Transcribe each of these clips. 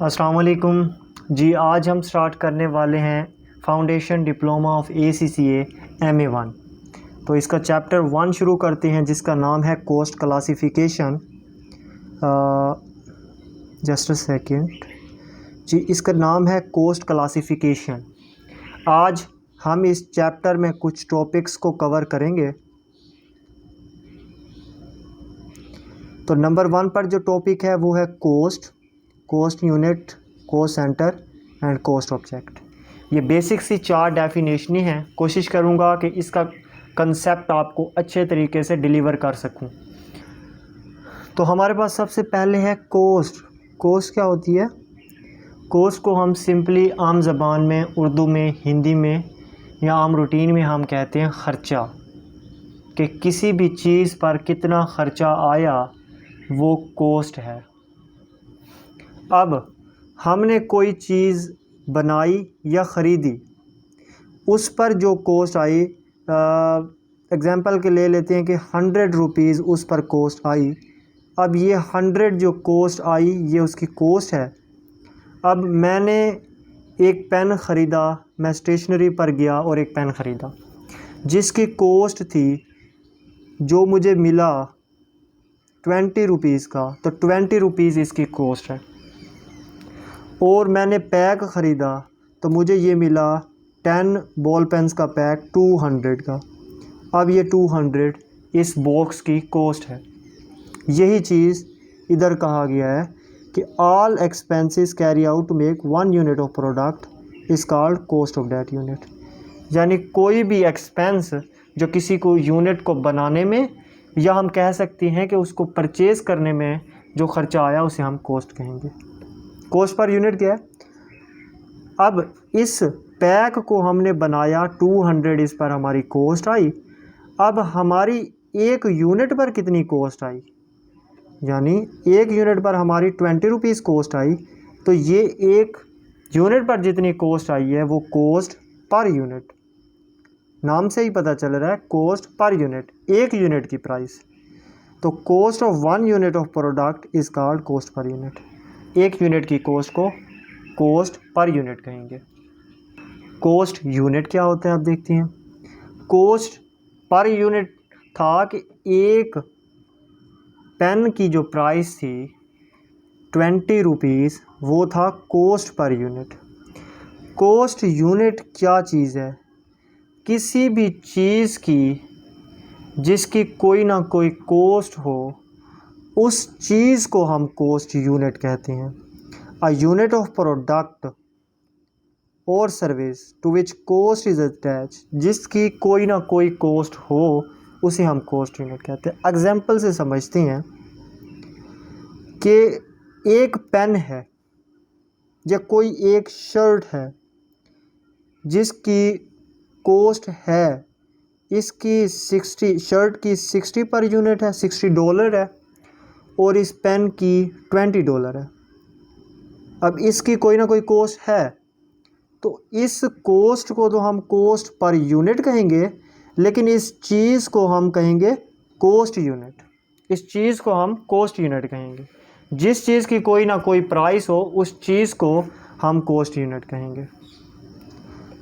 अस्सलाम वालेकुम जी। आज हम स्टार्ट करने वाले हैं foundation diploma of ACCA MA1। तो इसका चैप्टर 1 शुरू करते हैं जिसका नाम है cost classification. Just a second जी, इसका नाम है कोस्ट क्लासिफिकेशन। आज हम इस चैप्टर में कुछ टॉपिक्स को कवर करेंगे। तो नंबर 1 पर जो टॉपिक है वो है cost unit, cost centre and cost object. ये बेसिक सी 4 डेफिनेशन हैं। कोशिश करूँगा कि इसका कंसेप्ट आपको अच्छे तरीके से डिलीवर कर सकूँ। तो हमारे पास सबसे पहले है कोस्ट क्या होती है? कोस्ट को हम सिंपली आम ज़बान में, उर्दू में, हिंदी में या आम रूटीन में हम कहते हैं ख़र्चा, कि किसी भी चीज़ पर कितना ख़र्चा आया वो कोस्ट है। अब हमने कोई चीज़ बनाई या ख़रीदी, उस पर जो कोस्ट आई, एग्ज़ाम्पल के ले लेते हैं कि 100 रुपीज़ उस पर कोस्ट आई। अब ये 100 जो कोस्ट आई ये उसकी कोस्ट है। अब मैंने एक पेन ख़रीदा, मैं स्टेशनरी पर गया और एक पेन ख़रीदा जिसकी कोस्ट थी, जो मुझे मिला 20 रुपीज़ का, तो 20 रुपीज़ इसकी कोस्ट है। और मैंने पैक ख़रीदा तो मुझे ये मिला 10 बॉल पेन्स का पैक 200 का। अब ये 200 इस बॉक्स की कोस्ट है। यही चीज़ इधर कहा गया है कि all expenses carry out to make 1 unit of product is called cost of that unit. यानी कोई भी एक्सपेंस जो किसी को यूनिट को बनाने में, या हम कह सकते हैं कि उसको परचेज़ करने में जो ख़र्चा आया उसे हम कोस्ट कहेंगे। कोस्ट पर यूनिट क्या है? अब इस पैक को हमने बनाया 200, इस पर हमारी कोस्ट आई। अब हमारी एक यूनिट पर कितनी कोस्ट आई, यानी एक यूनिट पर हमारी 20 रुपीज़ कोस्ट आई। तो ये एक यूनिट पर जितनी कोस्ट आई है वो कोस्ट पर यूनिट, नाम से ही पता चल रहा है कोस्ट पर यूनिट, एक यूनिट की प्राइस। तो cost of 1 unit of product is called cost per unit. एक यूनिट की कोस्ट को कोस्ट पर यूनिट कहेंगे। कोस्ट यूनिट क्या होता है आप देखते हैं। कोस्ट पर यूनिट था कि एक पेन की जो प्राइस थी 20 रुपीज़, वो था coast per unit. Coast unit क्या चीज़ है? किसी भी चीज़ की जिसकी कोई ना कोई कोस्ट हो, उस चीज़ को हम कोस्ट यूनिट कहते हैं। अ यूनिट ऑफ प्रोडक्ट और service to which cost is attach, जिसकी कोई ना कोई कोस्ट हो उसे हम कोस्ट यूनिट कहते हैं। एग्जाम्पल से समझते हैं कि एक पेन है या कोई एक शर्ट है जिसकी कोस्ट है, इसकी 60, शर्ट की 60 पर यूनिट है, $60 है, और इस पेन की $20 है। अब इसकी कोई ना कोई कोस्ट है, तो इस कोस्ट को तो हम कोस्ट पर यूनिट कहेंगे, लेकिन इस चीज़ को हम कहेंगे कोस्ट यूनिट। इस चीज़ को हम कोस्ट यूनिट कहेंगे। जिस चीज़ की कोई ना कोई प्राइस हो उस चीज़ को हम कोस्ट यूनिट कहेंगे।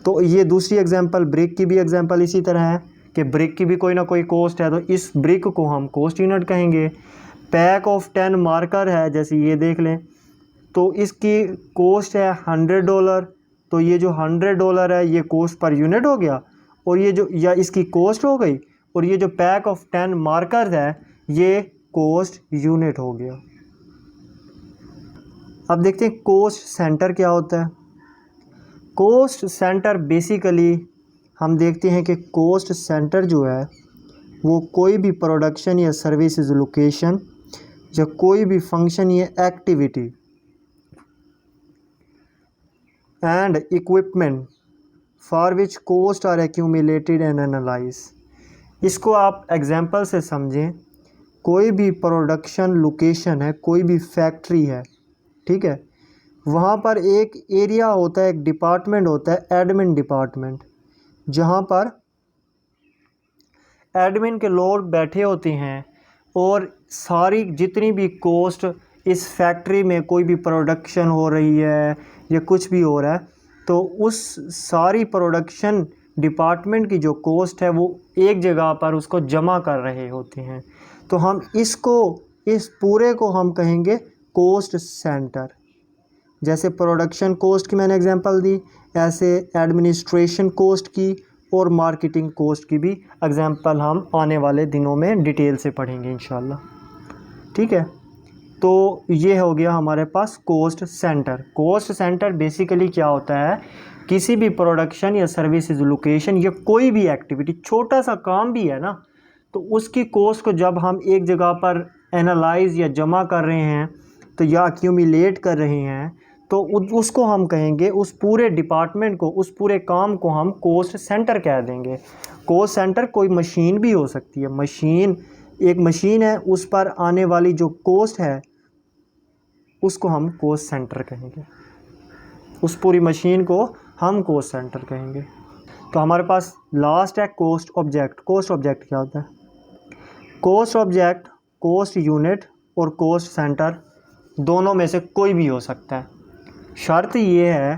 तो ये दूसरी एग्जांपल, ब्रिक की भी एग्जांपल इसी तरह है कि ब्रिक की भी कोई ना कोई कोस्ट है, तो इस ब्रिक को हम कोस्ट यूनिट कहेंगे। पैक ऑफ 10 मार्कर है, जैसे ये देख लें, तो इसकी कोस्ट है $100, तो ये जो $100 है ये कोस्ट पर यूनिट हो गया, और ये जो, या इसकी कोस्ट हो गई, और ये जो पैक ऑफ 10 मार्कर है ये कोस्ट यूनिट हो गया। अब देखते हैं कोस्ट सेंटर क्या होता है। कोस्ट सेंटर बेसिकली हम देखते हैं कि कोस्ट सेंटर जो है वो कोई भी प्रोडक्शन या सर्विसेज लोकेशन या कोई भी फंक्शन या activity and equipment for which cost are accumulated and analyse. इसको आप एग्जांपल से समझें। कोई भी प्रोडक्शन लोकेशन है, कोई भी फैक्ट्री है, ठीक है, वहाँ पर एक एरिया होता है, एक डिपार्टमेंट होता है, एडमिन डिपार्टमेंट, जहाँ पर एडमिन के लोग बैठे होते हैं और सारी जितनी भी कोस्ट इस फैक्ट्री में कोई भी प्रोडक्शन हो रही है या कुछ भी हो रहा है, तो उस सारी प्रोडक्शन डिपार्टमेंट की जो कॉस्ट है वो एक जगह पर उसको जमा कर रहे होते हैं। तो हम इसको, इस पूरे को हम कहेंगे कॉस्ट सेंटर। जैसे प्रोडक्शन कॉस्ट की मैंने एग्जांपल दी, ऐसे एडमिनिस्ट्रेशन कॉस्ट की और मार्केटिंग कॉस्ट की भी एग्जांपल हम आने वाले दिनों में डिटेल से पढ़ेंगे इंशाल्लाह। ठीक है, तो ये हो गया हमारे पास cost centre. Cost centre basically क्या होता है, किसी भी प्रोडक्शन या सर्विसेज लोकेशन या कोई भी एक्टिविटी, छोटा सा काम भी है ना, तो उसकी कॉस्ट को जब हम एक जगह पर एनालाइज या जमा कर रहे हैं तो या एक्यूमुलेट कर रहे हैं, तो उसको हम कहेंगे, उस पूरे डिपार्टमेंट को, उस पूरे काम को हम कॉस्ट सेंटर कह देंगे। कॉस्ट सेंटर कोई मशीन भी हो सकती है, मशीन, एक मशीन है, उस पर आने वाली जो कॉस्ट है उसको हम कॉस्ट सेंटर कहेंगे, उस पूरी मशीन को हम कॉस्ट सेंटर कहेंगे। तो हमारे पास लास्ट है कॉस्ट ऑब्जेक्ट। कॉस्ट ऑब्जेक्ट क्या होता है? कॉस्ट ऑब्जेक्ट कॉस्ट यूनिट और कॉस्ट सेंटर दोनों में से कोई भी हो सकता है। शर्त ये है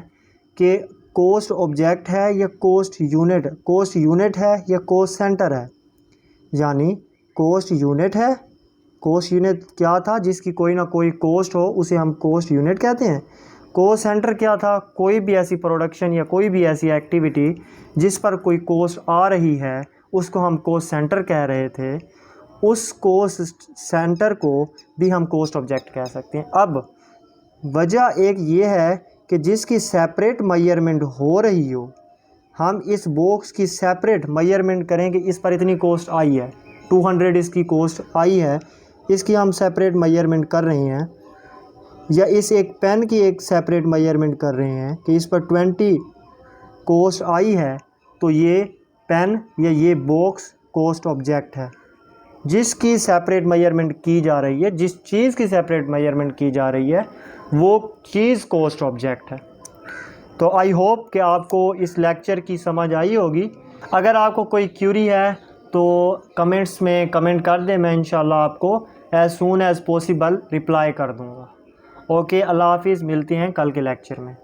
कि कॉस्ट ऑब्जेक्ट है या कॉस्ट यूनिट है या कॉस्ट सेंटर है। यानी कॉस्ट यूनिट है, कॉस्ट यूनिट क्या था, जिसकी कोई ना कोई कॉस्ट हो उसे हम कॉस्ट यूनिट कहते हैं। कॉस्ट सेंटर क्या था, कोई भी ऐसी प्रोडक्शन या कोई भी ऐसी एक्टिविटी जिस पर कोई कॉस्ट आ रही है उसको हम कॉस्ट सेंटर कह रहे थे, उस कॉस्ट सेंटर को भी हम कॉस्ट ऑब्जेक्ट कह सकते हैं। अब वजह एक ये है कि जिसकी सेपरेट मेजरमेंट हो रही हो, हम इस बॉक्स की सेपरेट मेजरमेंट करेंगे, इस पर इतनी कॉस्ट आई है, 200 इसकी कॉस्ट आई है, इसकी हम सेपरेट मेजरमेंट कर रहे हैं, या इस एक पेन की एक सेपरेट मेजरमेंट कर रहे हैं कि इस पर 20 कॉस्ट आई है, तो ये पेन या ये बॉक्स कॉस्ट ऑब्जेक्ट है। जिसकी सेपरेट मेजरमेंट की जा रही है, जिस चीज़ की सेपरेट मेजरमेंट की जा रही है, वो चीज़ कॉस्ट ऑब्जेक्ट है। तो आई होप कि आपको इस लेक्चर की समझ आई होगी। अगर आपको कोई क्यूरी है तो कमेंट्स में कमेंट कर दें, मैं इंशाल्लाह आपको as soon as possible reply कर दूँगा। ओके, अल्लाह हाफिज़, मिलते हैं कल के लेक्चर में।